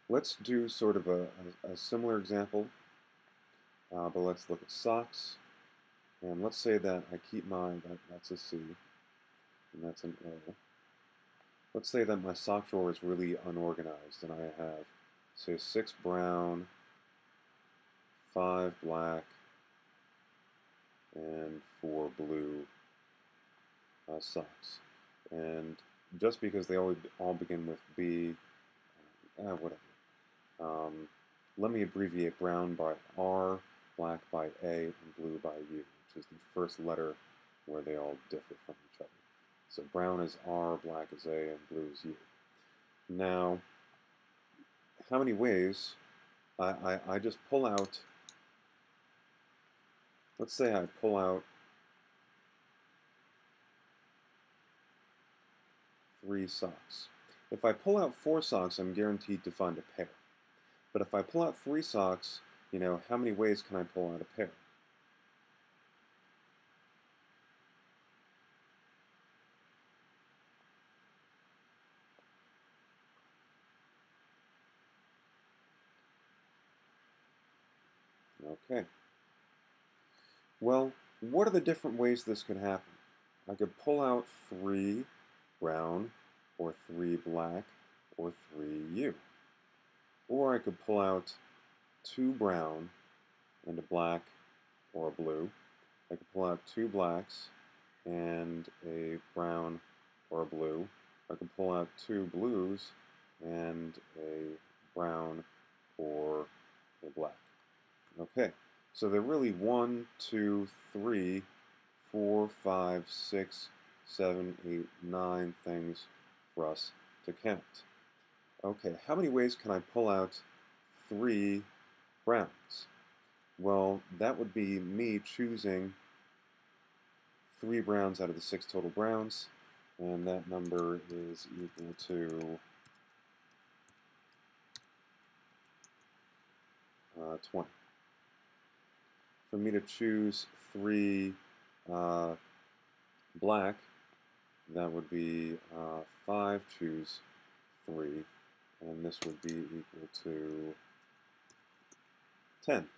Let's do sort of a similar example, but let's look at socks. And let's say that I keep that's a C, and that's an O. Let's say that my sock drawer is really unorganized, and I have, say, 6 brown, 5 black, and 4 blue socks. And just because they all begin with B, whatever. Um, Let me abbreviate brown by R, black by A, and blue by U, which is the first letter where they all differ from each other. So brown is R, black is A, and blue is U. Now, how many ways I just pull out, let's say I pull out 3 socks. If I pull out 4 socks, I'm guaranteed to find a pair. But if I pull out 3 socks, how many ways can I pull out a pair? Okay. Well, what are the different ways this could happen? I could pull out 3 brown, or 3 black, or 3 U. Or I could pull out 2 brown and a black or a blue. I could pull out 2 blacks and a brown or a blue. I could pull out 2 blues and a brown or a black. Okay, so there are really 1, 2, 3, 4, 5, 6, 7, 8, 9 things for us to count. Okay, how many ways can I pull out 3 browns? Well, that would be me choosing 3 browns out of the 6 total browns, and that number is equal to 20. For me to choose 3 uh, black, that would be 5 choose 3, and this would be equal to 10.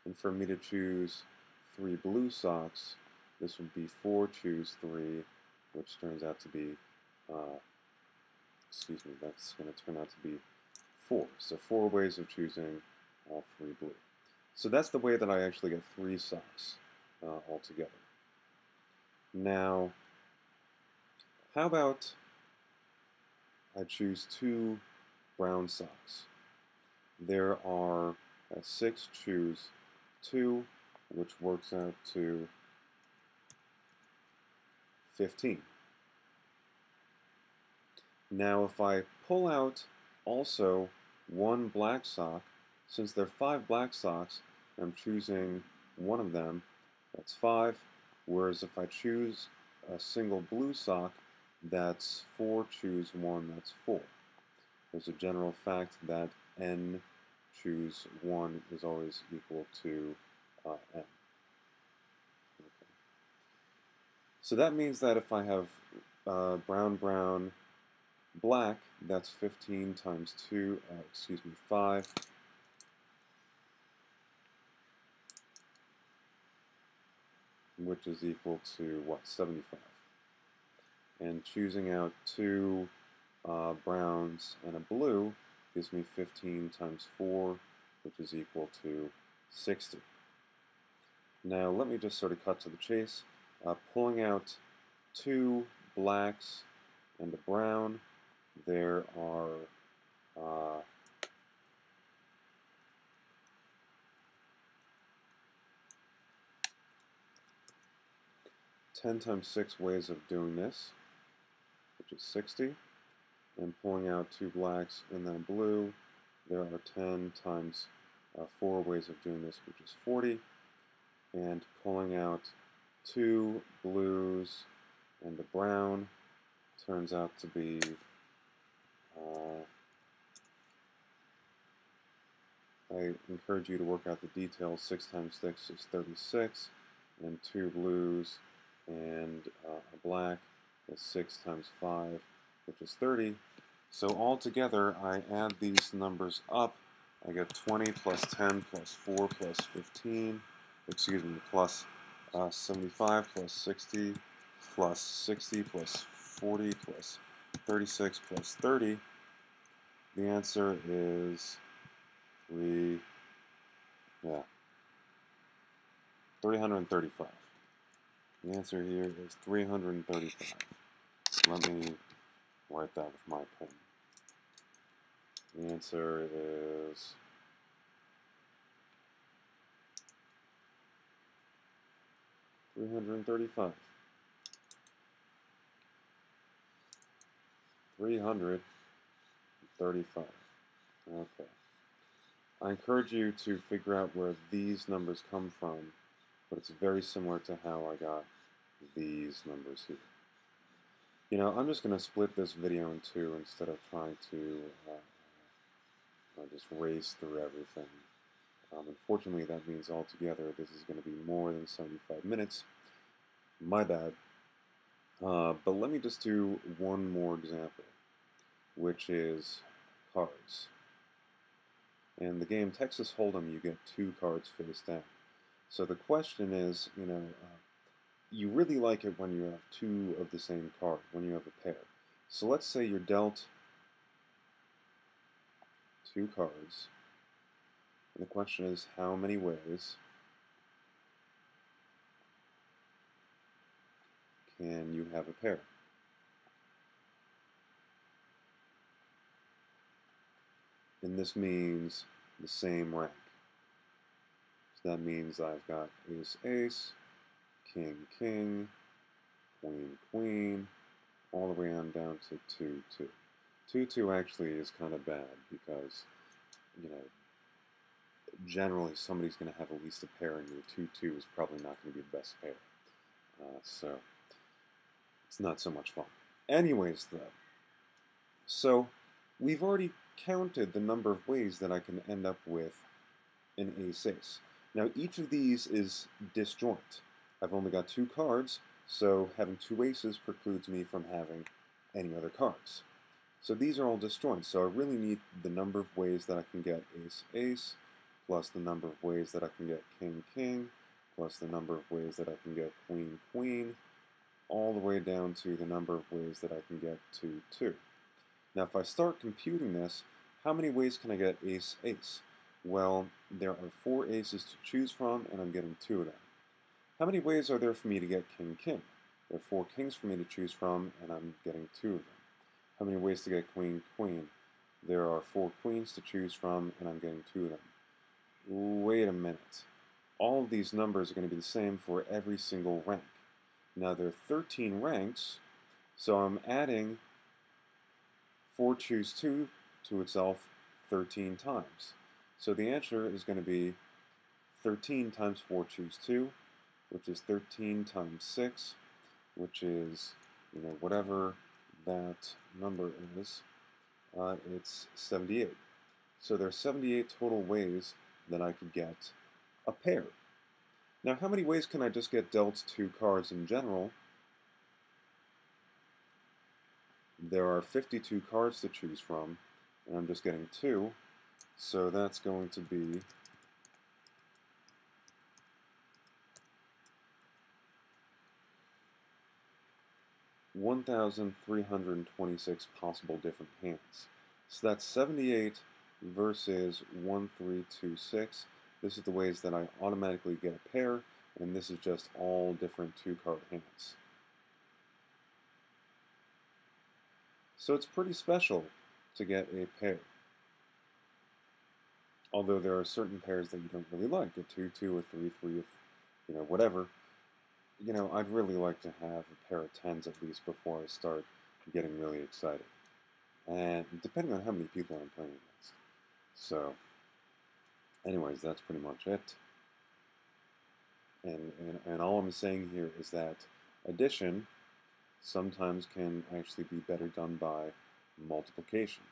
And for me to choose 3 blue socks, this would be 4 choose 3, which turns out to be, that's going to turn out to be 4. So 4 ways of choosing all 3 blue. So that's the way that I actually get 3 socks altogether. Now, how about I choose 2 brown socks? There are 6 choose 2, which works out to 15. Now if I pull out also 1 black sock, since there are 5 black socks, I'm choosing one of them, that's 5, whereas if I choose a single blue sock, that's 4 choose 1, that's 4. There's a general fact that n choose 1 is always equal to n. Okay. So that means that if I have brown, brown, black, that's 15 times 5, which is equal to, what, 75. And choosing out 2 browns and a blue gives me 15 times 4, which is equal to 60. Now let me just sort of cut to the chase. Pulling out 2 blacks and a brown, there are 10 times 6 ways of doing this, which is 60. And pulling out 2 blacks and then a blue, there are 10 times 4 ways of doing this, which is 40. And pulling out 2 blues and a brown turns out to be I encourage you to work out the details. 6 times 6 is 36, and 2 blues and a black is 6 times 5, which is 30. So altogether, I add these numbers up. I get 20 plus 10 plus 4 plus 15, excuse me, plus 75 plus 60 plus 60 plus 40 plus 36 plus 30. The answer is 335. The answer here is 335. Let me write that with my pen. The answer is 335. 335. Okay. I encourage you to figure out where these numbers come from, but it's very similar to how I got these numbers here. You know, I'm just going to split this video in two instead of trying to just race through everything. Unfortunately, that means altogether this is going to be more than 75 minutes. My bad. But let me just do one more example, which is cards. In the game Texas Hold'em, you get 2 cards face down. So the question is, you really like it when you have 2 of the same card, when you have a pair. So let's say you're dealt 2 cards, and the question is, how many ways can you have a pair? And this means the same rank. So that means I've got ace, ace, king, king, queen, queen, all the way on down to 2, 2. 2, 2 actually is kind of bad because, generally somebody's going to have at least a pair, and your 2, 2 is probably not going to be the best pair. So it's not so much fun. Anyways, though, so we've already counted the number of ways that I can end up with an ace-ace. Now, each of these is disjoint. I've only got 2 cards, so having 2 aces precludes me from having any other cards. So these are all disjoint, so I really need the number of ways that I can get ace-ace, plus the number of ways that I can get king-king, plus the number of ways that I can get queen-queen, all the way down to the number of ways that I can get 2, 2. Now, if I start computing this, how many ways can I get ace-ace? Well, there are 4 aces to choose from, and I'm getting 2 of them. How many ways are there for me to get king-king? There are 4 kings for me to choose from, and I'm getting 2 of them. How many ways to get queen-queen? There are 4 queens to choose from, and I'm getting 2 of them. Wait a minute. All of these numbers are going to be the same for every single rank. Now, there are 13 ranks, so I'm adding 4 choose 2 to itself 13 times. So the answer is going to be 13 times 4 choose 2, which is 13 times 6, which is, whatever that number is, it's 78. So there are 78 total ways that I could get a pair. Now, how many ways can I just get dealt 2 cards in general? There are 52 cards to choose from, and I'm just getting 2, so that's going to be 1,326 possible different hands. So that's 78 versus 1,326. This is the ways that I automatically get a pair, and this is just all different 2-card hands. So it's pretty special to get a pair. Although there are certain pairs that you don't really like, a 2, 2, a 3, 3, whatever. I'd really like to have a pair of 10s at least before I start getting really excited. And depending on how many people I'm playing against. So, anyways, that's pretty much it. And all I'm saying here is that addition sometimes can actually be better done by multiplication.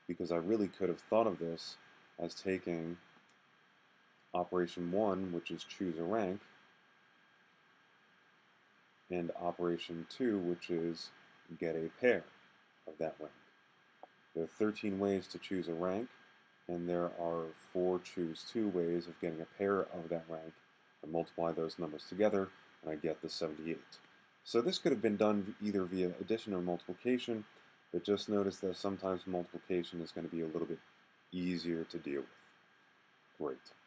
Because I really could have thought of this as taking operation 1, which is choose a rank, and operation 2, which is get a pair of that rank. There are 13 ways to choose a rank, and there are 4 choose 2 ways of getting a pair of that rank. I multiply those numbers together, and I get the 78. So this could have been done either via addition or multiplication, but just notice that sometimes multiplication is going to be a little bit easier to deal with. Great.